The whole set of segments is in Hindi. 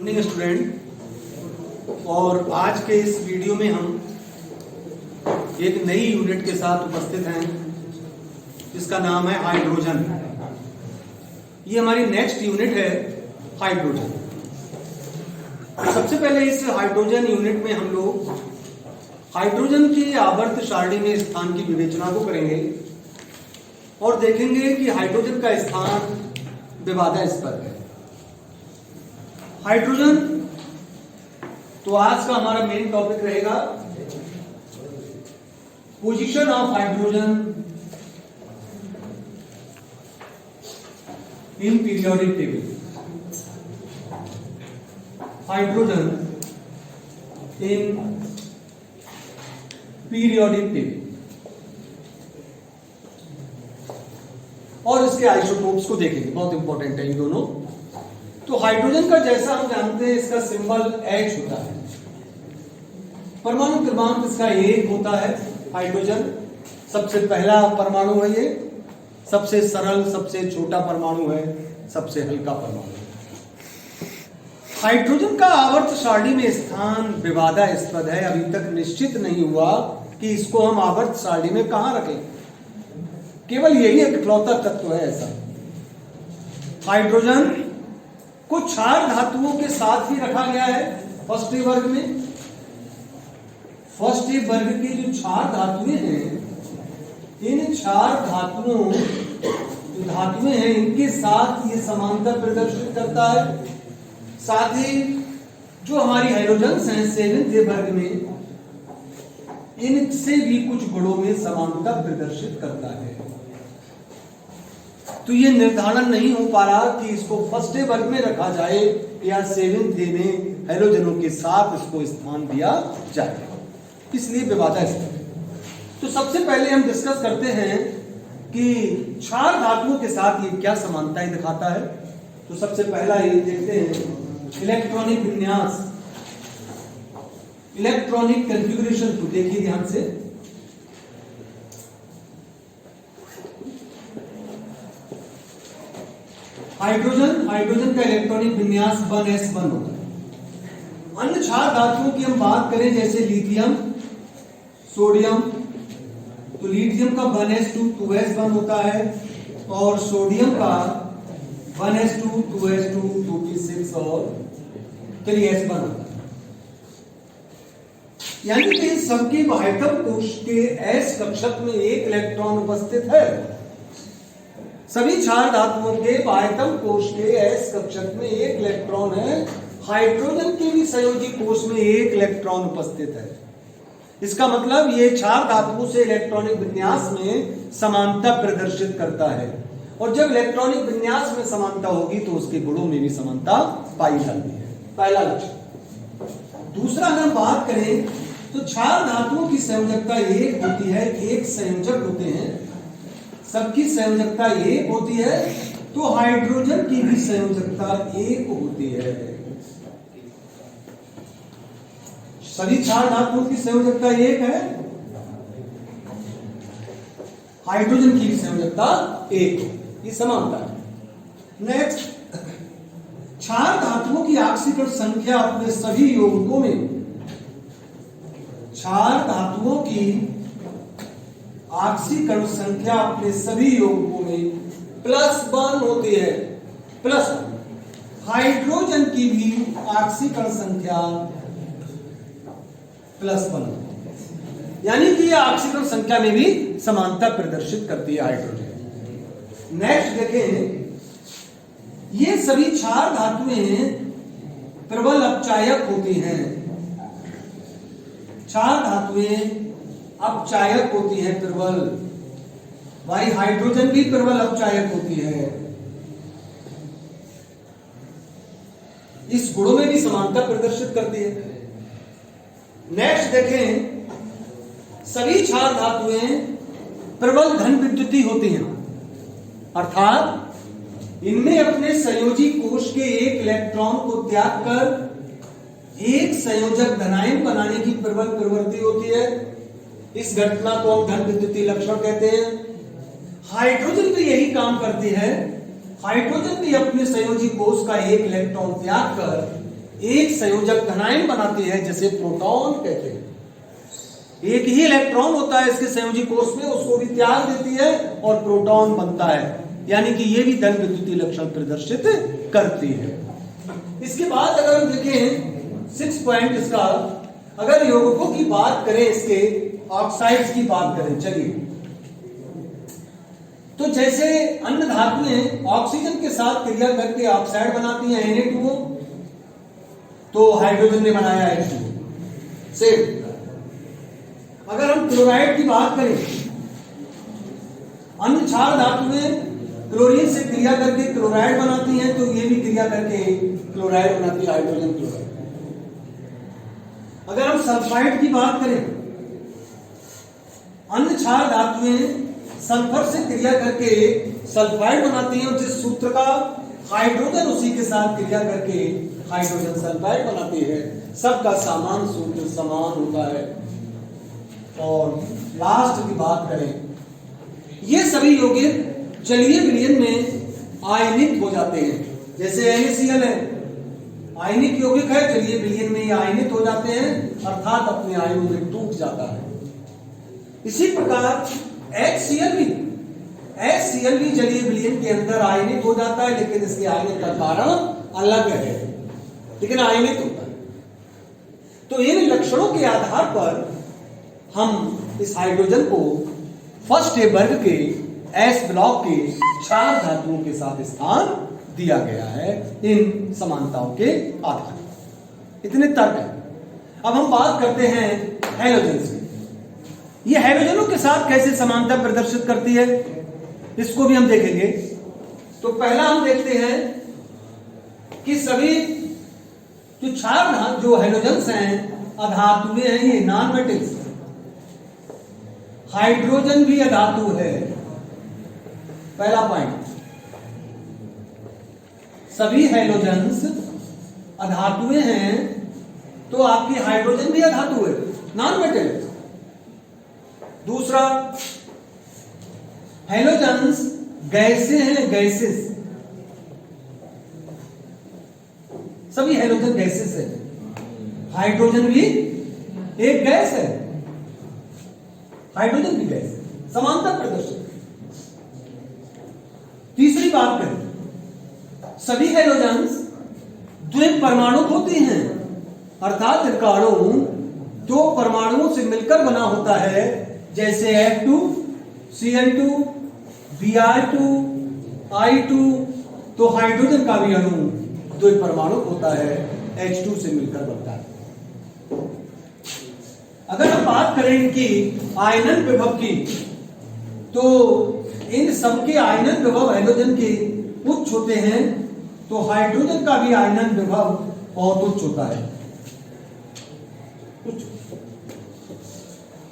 मॉर्निंग स्टूडेंट, और आज के इस वीडियो में हम एक नई यूनिट के साथ उपस्थित हैं जिसका नाम है हाइड्रोजन। ये हमारी नेक्स्ट यूनिट है हाइड्रोजन। तो सबसे पहले इस हाइड्रोजन यूनिट में हम लोग हाइड्रोजन की आवर्त सारणी में स्थान की विवेचना को करेंगे और देखेंगे कि हाइड्रोजन का स्थान विवादास्पद है। हाइड्रोजन, तो आज का हमारा मेन टॉपिक रहेगा position of hydrogen in periodic table. Hydrogen in periodic table और इसके आइसोटोप्स को देखेंगे, बहुत इंपॉर्टेंट है ये दोनों। तो हाइड्रोजन का जैसा हम जानते हैं इसका सिंबल H होता है, परमाणु क्रमांक इसका 1 होता है। हाइड्रोजन सबसे पहला परमाणु है, ये सबसे सरल, सबसे छोटा परमाणु है, सबसे हल्का परमाणु। हाइड्रोजन का आवर्त सारणी में स्थान विवादास्पद है। अभी तक निश्चित नहीं हुआ कि इसको हम आवर्त सारणी में कहां रखें। केवल यही एक इकलौता तत्व है ऐसा। हाइड्रोजन को 4 धातुओं के साथ ही रखा गया है फर्स्ट ए वर्ग में। फर्स्ट ए वर्ग की जो 4 धातुएं हैं, इन 4 धातुओं जो धातुएं हैं इनके साथ ये समानता प्रदर्शित करता है। साथ ही जो हमारी हाइड्रोजन्स हैं 7th ए वर्ग में, इनसे भी कुछ गुणों में समानता प्रदर्शित करता है। तो ये निर्धारण नहीं हो पा रहा कि इसको फर्स्ट ए वर्ग में रखा जाए या 7th ए में हाइड्रोजनों के साथ इसको स्थान दिया जाए, इसलिए विवादास्पद है। तो सबसे पहले हम डिस्कस करते हैं कि 4 धातुओं के साथ ये क्या समानताएं दिखाता है। तो सबसे पहला ये देखते हैं इलेक्ट्रॉनिक विन्यास, इलेक्ट्रॉनिक कॉन्फ़िगरेशन को देखिए ध्यान से। हाइड्रोजन का इलेक्ट्रॉनिक विन्यास 1s1 होता है। अन्य 4 धातुओं की हम बात करें जैसे लिथियम, सोडियम, तो लिथियम का 1s2 2s1 होता है और सोडियम का 1s2 2s2 2p6 और 3s1 होता है। यानी कि सबके बाह्यतम कोश के s कक्षक में एक इलेक्ट्रॉन उपस्थित है। सभी 4 धातुओं के बाह्यतम कोश के s कक्षक में एक इलेक्ट्रॉन है। हाइड्रोजन के भी संयोजी कोश में एक इलेक्ट्रॉन उपस्थित है। इसका मतलब ये 4 धातुओं से इलेक्ट्रॉनिक विन्यास में समानता प्रदर्शित करता है, और जब इलेक्ट्रॉनिक विन्यास में समानता होगी तो उसके गुणों में भी समानता पाई जाती है। पहला लक्षण। दूसरा अगर हम बात करें तो 4 धातुओं की संयोजकता 1 होती है, एक संयोजक होते हैं, सबकी संयोजकता 1 होती है। तो हाइड्रोजन की भी संयोजकता 1 होती है। सभी 4 धातुओं की संयोजकता 1 है, हाइड्रोजन की भी संयोजकता 1, ये समानता है। नेक्स्ट, 4 धातुओं की ऑक्सीकरण संख्या अपने सभी यौगिकों में, 4 धातुओं की ऑक्सीकरण संख्या अपने सभी यौगिकों में +1 होती है। +1। हाइड्रोजन की भी ऑक्सीकरण संख्या +1, यानी कि यह ऑक्सीकरण संख्या में भी समानता प्रदर्शित करती है हाइड्रोजन। नेक्स्ट देखें, ये सभी 4 धातुएं प्रबल अपचायक होती हैं। 4 धातुएं अपचायक होती है, प्रबल। भाई हाइड्रोजन भी प्रबल अपचायक होती है। इस गुणों में भी समानता प्रदर्शित करती है। नेक्स्ट देखें, सभी 4 धातुएं प्रबल धन विद्युती होती हैं, अर्थात इनमें अपने संयोजी कोश के एक इलेक्ट्रॉन को त्याग कर एक संयोजक धनायन बनाने की प्रबल प्रवृत्ति होती है। इस घटना को हम धन विद्युतीय लक्षण कहते हैं। हाइड्रोजन भी यही काम करती है। हाइड्रोजन भी अपने संयोजी कोश का एक इलेक्ट्रॉन त्याग कर एक संयोजक धनायन बनाती है जिसे प्रोटॉन कहते हैं। एक ही इलेक्ट्रॉन होता है इसके संयोजी कोष में, उसको भी त्याग देती है और प्रोटॉन बनता है, यानी कि ये भी धन विद्युतीय लक्षण प्रदर्शित करती है। इसके बाद अगर हम देखें 6 पॉइंट इसका, अगर यौगिकों की बात करें, इसके ऑक्साइड्स की बात करें, चलिए तो जैसे अन्य धातुएं ऑक्सीजन के साथ क्रिया करके ऑक्साइड बनाती हैं Na2O, तो हाइड्रोजन ने बनाया H2O। सेम अगर हम क्लोराइड की बात करें, अन्य क्षार धातुएं क्लोरीन से क्रिया करके क्लोराइड बनाती हैं, तो ये भी क्रिया करके क्लोराइड बनाती है, हाइड्रोजन क्लोराइड। अगर हम सल्फाइड की बात करें, अन्य क्षार धातुएं सल्फर से क्रिया करके सल्फाइड बनाती हैं, जिस सूत्र का हाइड्रोजन उसी के साथ क्रिया करके हाइड्रोजन सल्फाइड बनाती है। सबका सामान सूत्र समान होता है। और लास्ट की बात करें, ये सभी यौगिक जलीय विलयन में आयनित हो जाते हैं। जैसे NaCl है, आयनिक यौगिक है, जलीय विलयन में ये आयनित हो जाते हैं, अर्थात अपने आयनों में टूट जाता है। इसी प्रकार HCl भी जलीय विलयन के अंदर आयनित हो जाता है, लेकिन इसके आयनित का कारण अलग है, लेकिन आयनित होता है। तो इन लक्षणों के आधार पर हम इस हाइड्रोजन को फर्स्ट ए वर्ग के S ब्लॉक के क्षार धातुओं के साथ स्थान दिया गया है, इन समानताओं के आधार पर। इतने तर्क है। अब हम बात करते हैं हैलोजन से। ये हैलोजनों के साथ कैसे समानता प्रदर्शित करती है, इसको भी हम देखेंगे। तो पहला हम देखते हैं कि सभी जो क्षार जो हैलोजन्स हैं अधातुएं हैं, ये नॉन मेटल्स। हाइड्रोजन भी अधातु है, पहला पॉइंट। सभी हैलोजन्स अधातुएं हैं, तो आपकी हाइड्रोजन भी अधातु है, नॉन मेटल। दूसरा, हैलोजन्स गैसें हैं, गैसेस। सभी हैलोजन गैसेस है, हाइड्रोजन भी एक गैस है, हाइड्रोजन भी गैस है, समानता प्रदर्शित। तीसरी बात करें, सभी हैलोजन्स द्विपरमाणुक होते हैं, अर्थात इनका अणु दो परमाणुओं से मिलकर बना होता है, जैसे F2, Cl2, Br2, I2। तो हाइड्रोजन का भी अणु द्विपरमाणुक होता है, H2 से मिलकर बनता है। अगर हम बात करें इनकी आयनन विभव की, तो इन सबके आयनन विभव हैलोजन के उच्च होते हैं, तो हाइड्रोजन का भी आयनन विभव बहुत उच्च होता है।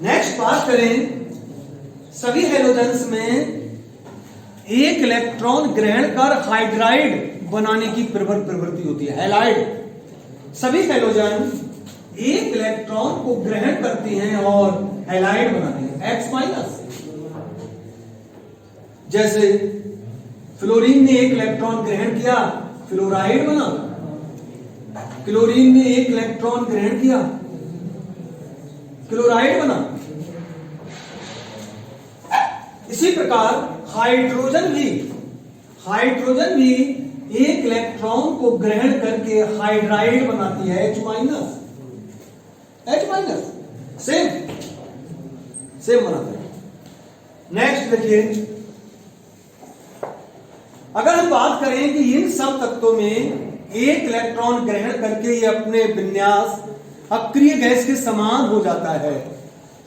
नेक्स्ट बात करें, सभी हैलोजन्स में एक इलेक्ट्रॉन ग्रहण कर हाइड्राइड बनाने की प्रवृत्ति होती है, हैलाइड। सभी हैलोजन एक इलेक्ट्रॉन को ग्रहण करती हैं और हैलाइड बनाती हैं, X-। जैसे फ्लोरीन ने एक इलेक्ट्रॉन ग्रहण किया, फ्लोराइड बना। क्लोरीन ने एक इलेक्ट्रॉन ग्रहण किया, क्लोराइड बना। इसी प्रकार हाइड्रोजन भी एक इलेक्ट्रॉन को ग्रहण करके हाइड्राइड बनाती है, H-। सेम बनाते हैं। नेक्स्ट देखिए, अगर हम बात करें कि इन सब तत्वों में एक इलेक्ट्रॉन ग्रहण करके ये अपने विन्यास अक्रिय गैस के समान हो जाता है।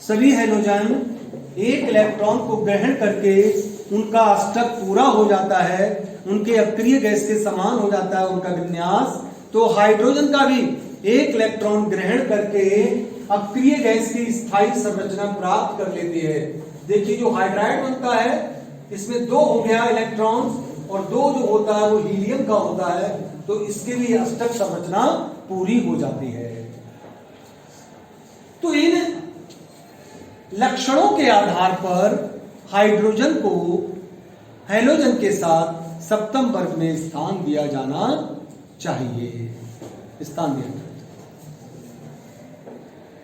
सभी हैलोजन एक इलेक्ट्रॉन को ग्रहण करके उनका अष्टक पूरा हो जाता है, उनके अक्रिय गैस के समान हो जाता है उनका विन्यास। तो हाइड्रोजन का भी एक इलेक्ट्रॉन ग्रहण करके अक्रिय गैस की स्थायी संरचना प्राप्त कर लेती है। देखिए, जो हाइड्राइड बनता है इसमें दो हो गया इलेक्ट्रॉन, और दो जो होता है वो हीलियम का होता है, तो इसके लिए अष्टक संरचना पूरी हो जाती है। तो इन लक्षणों के आधार पर हाइड्रोजन को हैलोजन के साथ सप्तम वर्ग में स्थान दिया जाना चाहिए। स्थान दिया जाता है।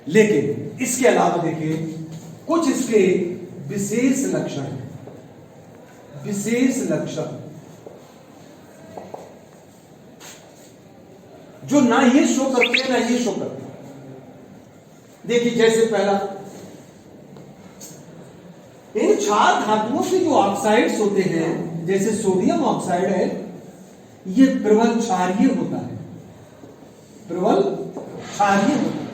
लेकिन इसके अलावा देखिए कुछ इसके विशेष लक्षण हैं। विशेष लक्षण जो ना ये शो करते हैं ना ये शो करते हैं। देखिए जैसे पहला, इन क्षार धातुओं के जो ऑक्साइड्स होते हैं, जैसे सोडियम ऑक्साइड है, ये प्रबल क्षारीय होता है, प्रबल क्षारीय होता है।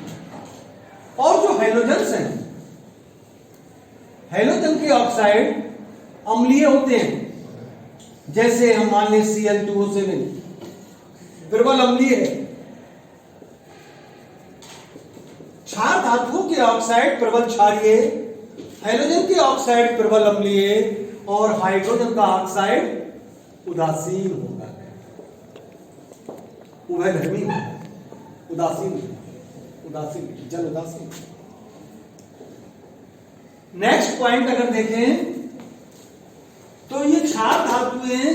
और जो हैलोजन्स हैं, हैलोजन के ऑक्साइड अम्लीय होते हैं। जैसे हम मान लें Cl2O7 प्रबल अम्लीय है। क्षार धातुओं के ऑक्साइड प्रबल क्षारीय, हैलोजन के ऑक्साइड प्रबल अम्लीय और हाइड्रोजन का ऑक्साइड उदासीन होता है, उभयधर्मी होता है, उदासीन जल उदासीन। नेक्स्ट पॉइंट अगर देखें तो ये क्षार धातुएं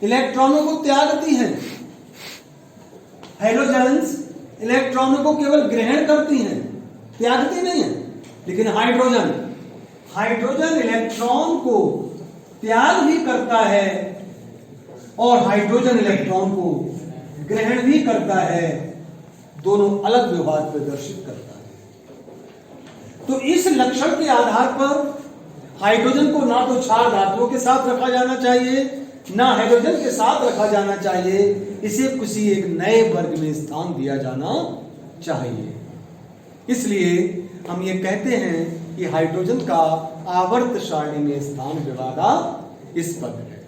इलेक्ट्रॉनों को त्यागती हैं। हैलोजन्स इलेक्ट्रॉनों को केवल ग्रहण करती हैं, त्यागती नहीं है। लेकिन हाइड्रोजन इलेक्ट्रॉन को त्याग भी करता है और हाइड्रोजन इलेक्ट्रॉन को ग्रहण भी करता है, दोनों अलग व्यवहार प्रदर्शित करता है। तो इस लक्षण के आधार पर हाइड्रोजन को ना तो क्षार धातुओं के साथ रखा जाना चाहिए, ना हाइड्रोजन के साथ रखा जाना चाहिए, इसे किसी एक नए वर्ग में स्थान दिया जाना चाहिए। इसलिए हम ये कहते हैं कि हाइड्रोजन का आवर्त सारणी में स्थान विवादास्पद है।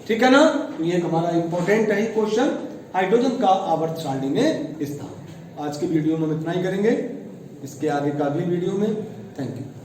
ठीक है ना? ये हमारा इंपॉर्टेंट है क्वेश्चन, हाइड्रोजन का आवर्त सारणी में स्थान। आज के वीडियो में हम इतना ही करेंगे, इसके आगे का अगली वीडियो में। Thank you.